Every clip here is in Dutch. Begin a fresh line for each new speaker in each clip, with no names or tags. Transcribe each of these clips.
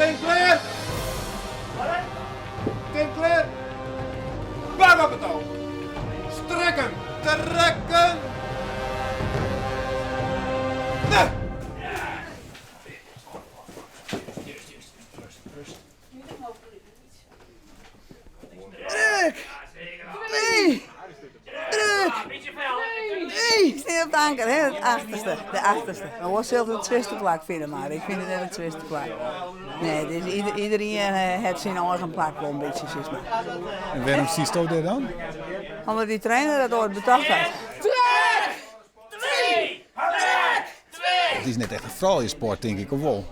Kind clear! Kind clear! Bang op het touw! Strekken! Trekken! Nee!
Druk! Nee! Druk! Nee! Ik sta op de anker, hè? Het achterste. De achterste. Maar was zelf een tweede plak vinden, maar ik vind het net een tweede plak. Nee, dus iedereen heeft zijn eigen plak wel een beetje, zeg maar.
En waarom ziet je dat dan?
Omdat die trainer dat ooit bedacht had.
Het is net echt een vrouwensport, denk ik, of wel?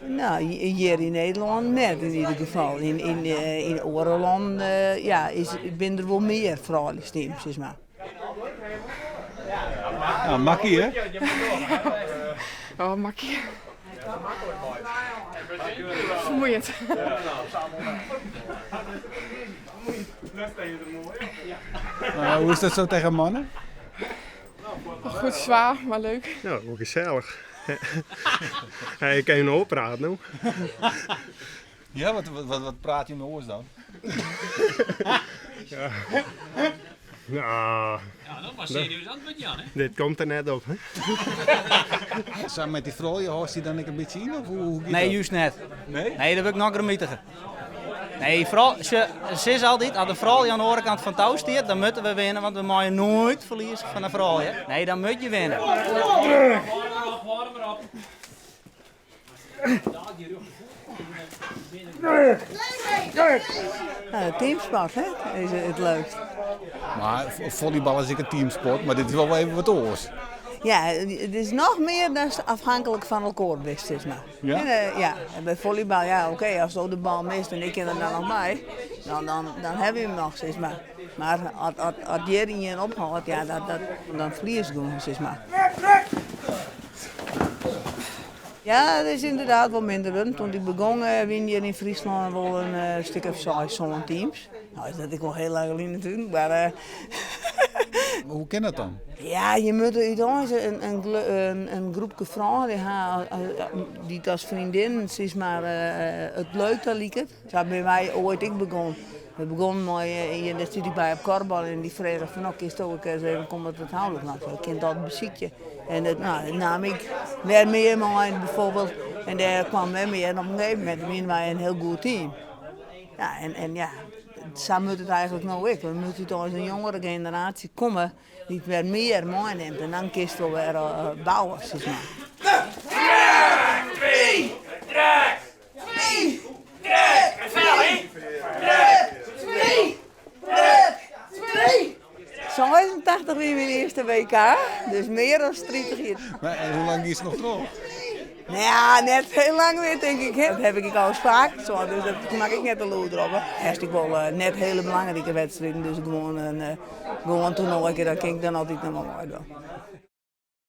Nou, hier in Nederland net in ieder geval. In andere landen ben er wel meer vrouwenteams, zeg maar.
Ja, makkie, hè?
Oh, makkie. Vermoeiend.
Hoe is dat zo tegen mannen?
Goed zwaar, maar leuk.
Ja, ook gezellig. Ik kan je nog praten nu.
Ja, wat praat je met ons dan?
Ja.
Ja, dat was serieus antwoord, Jan, hè?
Dit komt er net op, hè?
Samen met die vrouwen, hoort hij dan een beetje in? Of hoe
Nee,
dat?
juist net.
Nee?
Nee, dat heb ik nog gemietiger. Nee, ze is altijd, als de vrouw aan de andere kant van touw staat, dan moeten we winnen, want we mogen nooit verliezen van een vrouw. Hè? Nee, dan moet je winnen.
Teamsport, hè? Is het leukst.
Maar volleybal is ik een teamsport, maar dit is wel even wat oors.
Ja, het is nog meer dan afhankelijk van elkaar best, zeg maar.
Ja?
En bij volleybal, ja oké, als zo de bal mist en ik ken er dan nog bij, dan heb je hem nog, zeg maar. Maar als die er in ophoudt, ja, dan verlies je gewoon, zeg maar. Ja, dat is inderdaad wel minder. Toen ik begon, win je in Friesland wel een stuk of 6 zo'n teams. Nou, is dat ik wel heel lang geleden natuurlijk, maar...
Hoe kan dat dan?
Ja, je moet uiteindelijk een groepje vrouwen die als vriendin zeg maar, het leuk te lieken. Zo bij mij ooit ik begon. We begonnen met in de studie bij op Korbal en die vregen van ook is ook eens even komen tot houden. Nou, zo kind dat muziekje. En dat nam ik weer meer mee bijvoorbeeld. En daar kwam weer mee en op een gegeven moment winnen wij een heel goed team. Ja, en ja. Zo moet het eigenlijk nou ook. We moeten tot een jongere generatie komen die het weer meer meeneemt. En dan kiest we weer bouwen, zeg maar. Zo'n 86 wie mijn eerste WK, dus meer dan 30 jaar.
Maar, en hoe lang is het nog terug?
Nou ja, net heel lang weer denk ik. Hè. Dat heb ik al eens vaak, zo, dus dat maak ik net een lood erop. Hartstikke wel net hele belangrijke wedstrijden, dus gewoon een toernooi, dat kan ik dan altijd nog wel doen.